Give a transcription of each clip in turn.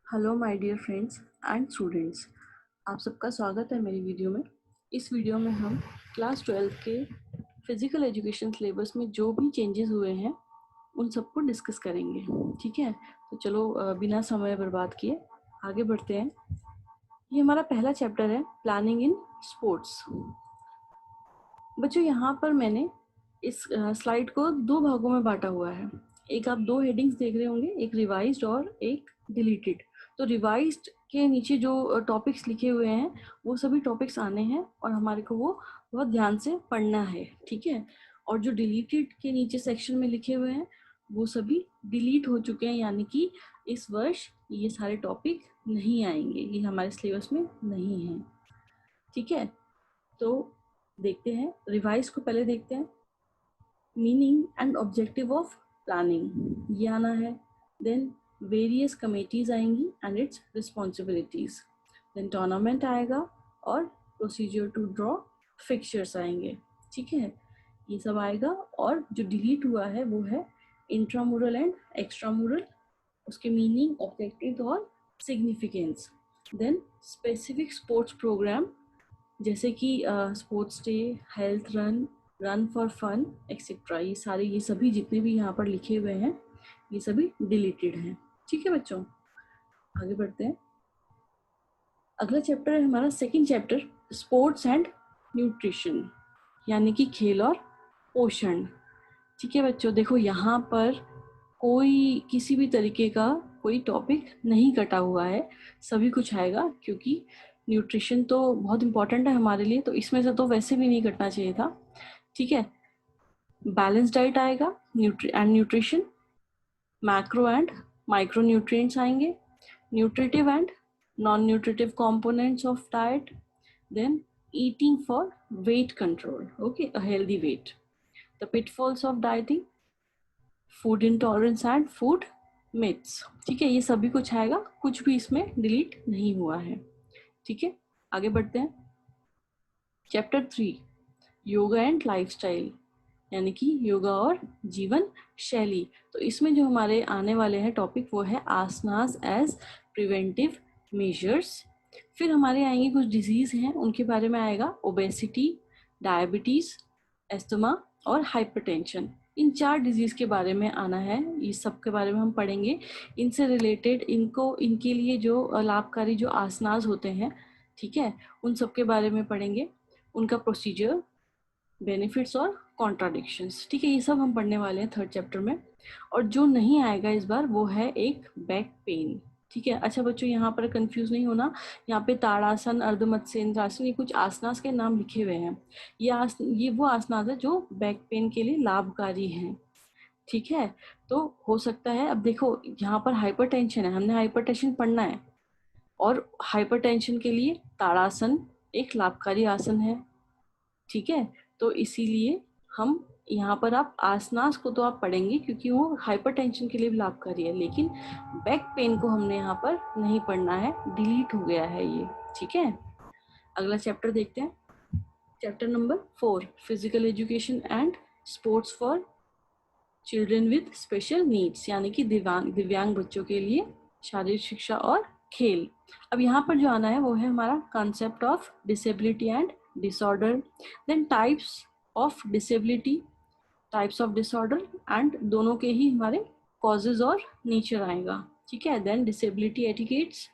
Hello my dear friends and students, आप सबका स्वागत है मेरी वीडियो में। इस वीडियो में हम क्लास 12 के फिजिकल एजुकेशन सिलेबस में जो भी चेंजेस हुए हैं उन सबको डिस्कस करेंगे। ठीक है, तो चलो बिना समय बर्बाद किए आगे बढ़ते हैं। ये हमारा पहला चैप्टर है, प्लानिंग इन स्पोर्ट्स। बच्चों, यहाँ पर मैंने इस स्लाइड को दो भागों में बांटा हुआ है। एक आप दो हेडिंग्स देख रहे होंगे, एक रिवाइज्ड और एक डिलीटेड। तो रिवाइज्ड के नीचे जो टॉपिक्स लिखे हुए हैं वो सभी टॉपिक्स आने हैं और हमारे को वो बहुत ध्यान से पढ़ना है। ठीक है, और जो डिलीटेड के नीचे सेक्शन में लिखे हुए हैं वो सभी डिलीट हो चुके हैं, यानी कि इस वर्ष ये सारे टॉपिक नहीं आएंगे, ये हमारे सिलेबस में नहीं है। ठीक है, तो देखते हैं, रिवाइज को पहले देखते हैं। Meaning and objective of planning ये आना है। देन वेरियस कमेटीज आएंगी and its responsibilities. Then tournament आएगा और प्रोसीजर टू ड्रॉ फिक्चर्स आएंगे। ठीक है, ये सब आएगा। और जो डिलीट हुआ है वो है इंट्रामुरल एंड एक्स्ट्रामुरल, उसके मीनिंग, ऑब्जेक्टिव और significance. Then specific sports program जैसे कि sports day, health run, run for fun etcetera, ये सभी जितने भी यहाँ पर लिखे हुए हैं ये सभी डिलीटेड हैं। ठीक है बच्चों, आगे बढ़ते हैं। अगला चैप्टर है हमारा second chapter, sports and nutrition, यानी कि खेल और पोषण। ठीक है बच्चों, देखो यहाँ पर कोई किसी भी तरीके का कोई टॉपिक नहीं कटा हुआ है, सभी कुछ आएगा, क्योंकि न्यूट्रिशन तो बहुत इंपॉर्टेंट है हमारे लिए, तो इसमें से तो वैसे भी नहीं कटना चाहिए था। ठीक है, बैलेंस डाइट आएगा, nutrition, macro and micro nutrients आएंगे, nutritive and non nutritive components of diet, then eating for weight control, okay, a healthy weight, the pitfalls of dieting, food intolerance and food myths. ठीक है, ये सभी कुछ आएगा, कुछ भी इसमें डिलीट नहीं हुआ है। ठीक है, आगे बढ़ते हैं। चैप्टर 3, योगा एंड लाइफस्टाइल, यानी कि योगा और जीवन शैली। तो इसमें जो हमारे आने वाले हैं टॉपिक वो है आसनास एज प्रिवेंटिव मेजर्स। फिर हमारे आएंगे कुछ डिजीज हैं उनके बारे में आएगा, ओबेसिटी, डायबिटीज, एस्थमा और हाइपरटेंशन। इन 4 डिजीज के बारे में आना है, ये सब के बारे में हम पढ़ेंगे। इनसे रिलेटेड इनके लिए जो लाभकारी जो आसनास होते हैं, ठीक है, उन सब के बारे में पढ़ेंगे, उनका प्रोसीजर, बेनिफिट्स और कॉन्ट्राडिक्शंस। ठीक है, ये सब हम पढ़ने वाले हैं थर्ड चैप्टर में। और जो नहीं आएगा इस बार वो है एक बैक पेन। ठीक है, अच्छा बच्चों, यहाँ पर कंफ्यूज नहीं होना, यहाँ पे ताड़ासन, अर्धमत्स्येंद्रासन, ये कुछ आसनास के नाम लिखे हुए हैं। ये वो आसनास है जो बैक पेन के लिए लाभकारी हैं। ठीक है, तो हो सकता है, अब देखो यहाँ पर हाइपरटेंशन है, हमने हाइपरटेंशन पढ़ना है, और हाइपरटेंशन के लिए ताड़ासन एक लाभकारी आसन है। ठीक है, तो इसीलिए हम यहाँ पर, आप आसनास को तो आप पढ़ेंगे क्योंकि वो हाइपरटेंशन के लिए भी लाभकारी है, लेकिन बैक पेन को हमने यहाँ पर नहीं पढ़ना है, डिलीट हो गया है ये। ठीक है, अगला चैप्टर देखते हैं। Chapter number 4, physical education and sports for children with special needs, यानी कि दिव्यांग बच्चों के लिए शारीरिक शिक्षा और खेल। अब यहाँ पर जो आना है वो है हमारा concept of disability and disorder, then types of disability, types of disorder, and दोनों के ही हमारे कॉजेज और नेचर आएगा। ठीक है, then disability etiquettes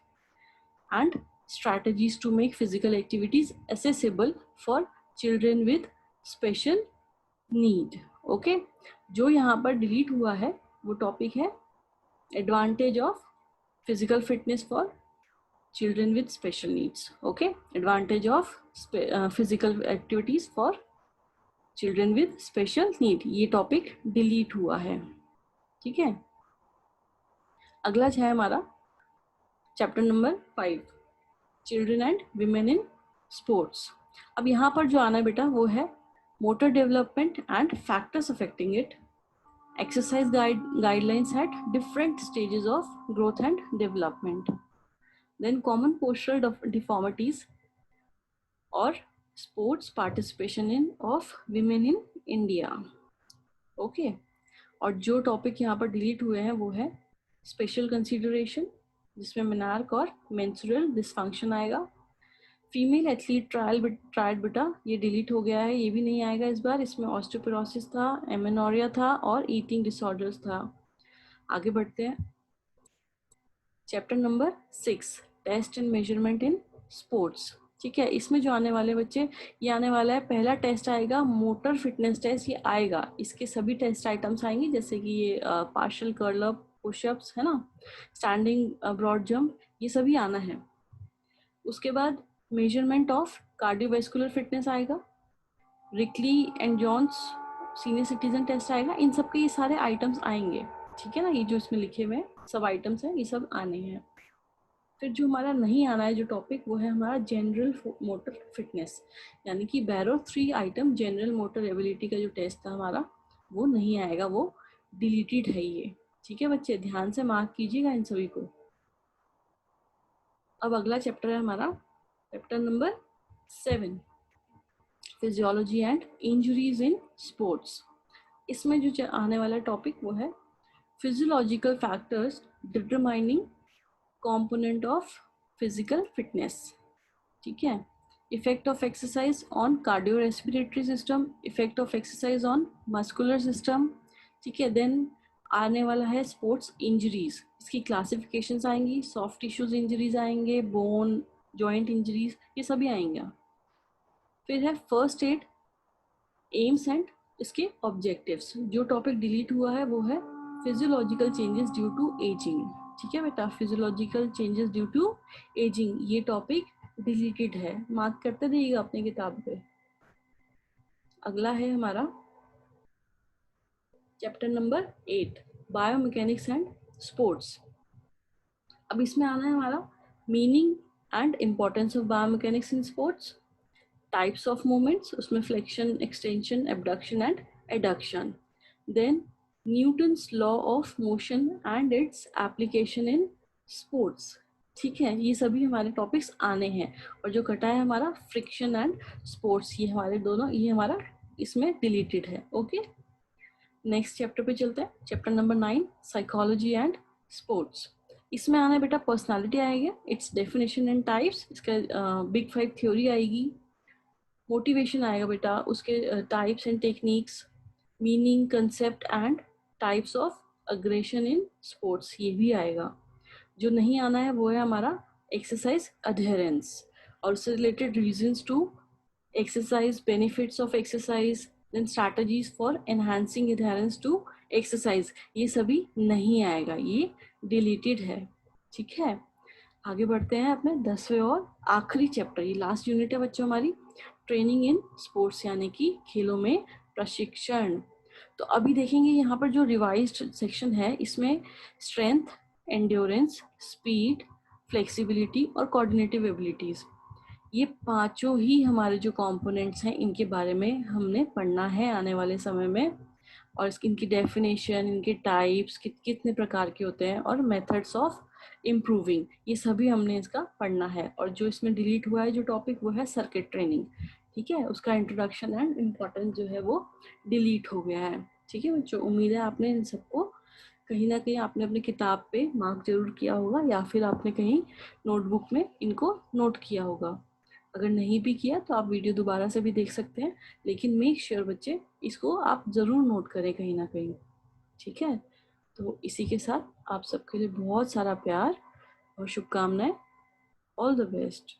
and strategies to make physical activities accessible for children with special need. Okay, जो यहाँ पर डिलीट हुआ है वो टॉपिक है advantage of physical fitness for children with special needs. Okay, advantage of physical activities for children with special need, ये topic delete हुआ है। ठीक है, अगला है हमारा chapter number 5, children and women in sports. अब यहाँ पर जो आना है बेटा वो है motor development and factors affecting it, exercise guidelines at different stages of growth and development, then common postural deformities or sports participation in of women in India. Okay, और जो टॉपिक यहाँ पर डिलीट हुए हैं वो है स्पेशल कंसिडरेशन, जिसमें menarche और मेंस्ट्रुअल डिसफंक्शन आएगा। फीमेल एथलीट ट्रायल बेटा ये डिलीट हो गया है, ये भी नहीं आएगा इस बार। इसमें ऑस्टियोपोरोसिस था, एमेनोरिया था और ईटिंग डिसऑर्डर्स था। आगे बढ़ते हैं। Chapter number 6, test and measurement in sports. ठीक है, इसमें जो आने वाले बच्चे, ये आने वाला है, पहला टेस्ट आएगा मोटर फिटनेस टेस्ट, ये आएगा। इसके सभी टेस्ट आइटम्स आएंगे, जैसे कि ये पार्शियल कर्ल अप, पुशअप्स है ना, स्टैंडिंग ब्रॉड जंप, ये सभी आना है। उसके बाद मेजरमेंट ऑफ कार्डियोवैस्कुलर फिटनेस आएगा। Rikli and Jones senior citizen test आएगा। इन सब के ये सारे आइटम्स आएंगे, ठीक है ना। ये जो इसमें लिखे हुए हैं सब आइटम्स हैं, ये सब आने हैं। फिर जो हमारा नहीं आना है जो टॉपिक, वो है हमारा जनरल मोटर फिटनेस, यानी कि बैरो 3 आइटम जनरल मोटर एबिलिटी का जो टेस्ट था हमारा, वो नहीं आएगा, वो डिलीटेड है ये। ठीक है बच्चे, ध्यान से मार्क कीजिएगा इन सभी को। अब अगला चैप्टर है हमारा chapter number 7, physiology and injuries in sports. इसमें जो आने वाला टॉपिक वो है physiological factors determining component of physical fitness. ठीक है, effect of exercise on cardio respiratory system, effect of exercise on muscular system. ठीक है, देन आने वाला है स्पोर्ट्स इंजरीज, इसकी क्लासिफिकेशंस आएंगी, सॉफ्ट टिश्यूज इंजरीज आएंगे, बोन जॉइंट इंजरीज, ये सभी आएंगे। फिर है फर्स्ट एड, एम्स एंड इसके ऑब्जेक्टिव्स। जो टॉपिक डिलीट हुआ है वो है physiological changes due to ageing. ठीक है बेटा, physiological changes due to ageing, ये टॉपिक डिलीटेड है, मार्क करते रहिएगा अपनी किताब पे। अगला है हमारा chapter number 8, biomechanics and sports. अब इसमें आना है हमारा meaning and importance of biomechanics in sports, types of movements, उसमें flexion, extension, abduction and adduction, then Newton's law of motion and its application in sports. ठीक है, ये सभी हमारे टॉपिक्स आने हैं। और जो कटा है हमारा फ्रिक्शन एंड स्पोर्ट्स, ये हमारे दोनों, ये हमारा इसमें डिलीटेड है। ओके, नेक्स्ट चैप्टर पे चलते हैं। Chapter number 9, psychology and sports. इसमें आना है बेटा पर्सनालिटी आएगी, इट्स डेफिनेशन एंड टाइप्स, इसका बिग 5 थ्योरी आएगी, मोटिवेशन आएगा बेटा, उसके types and techniques, meaning, concept and types of aggression in sports, ये भी आएगा। जो नहीं आना है वो है हमारा एक्सरसाइज अधेरेंस और उससे related reasons to exercise, benefits of exercise, then strategies for enhancing adherence to exercise, ये सभी नहीं आएगा, ये डिलीटेड है। ठीक है, आगे बढ़ते हैं अपने 10वें और आखिरी चैप्टर, ये लास्ट यूनिट है बच्चों हमारी, ट्रेनिंग इन स्पोर्ट्स, यानी कि खेलों में प्रशिक्षण। तो अभी देखेंगे यहाँ पर जो रिवाइज्ड सेक्शन है, इसमें स्ट्रेंथ, एंड्योरेंस, स्पीड, फ्लेक्सिबिलिटी और कोऑर्डिनेटिव एबिलिटीज, ये पांचों ही हमारे जो कंपोनेंट्स हैं, इनके बारे में हमने पढ़ना है आने वाले समय में। और इनकी डेफिनेशन, इनके टाइप्स कितने प्रकार के होते हैं और मेथड्स ऑफ इम्प्रूविंग, ये सभी हमने इसका पढ़ना है। और जो इसमें डिलीट हुआ है जो टॉपिक, वो है सर्किट ट्रेनिंग। ठीक है, उसका इंट्रोडक्शन एंड इम्पोर्टेंस जो है वो डिलीट हो गया है। ठीक है बच्चों, उम्मीद है आपने इन सबको कहीं ना कहीं आपने अपनी किताब पे मार्क जरूर किया होगा, या फिर आपने कहीं नोटबुक में इनको नोट किया होगा। अगर नहीं भी किया तो आप वीडियो दोबारा से भी देख सकते हैं, लेकिन मेक श्योर बच्चे इसको आप ज़रूर नोट करें कहीं ना कहीं। ठीक है, तो इसी के साथ आप सबके लिए बहुत सारा प्यार और शुभकामनाएं। All the best.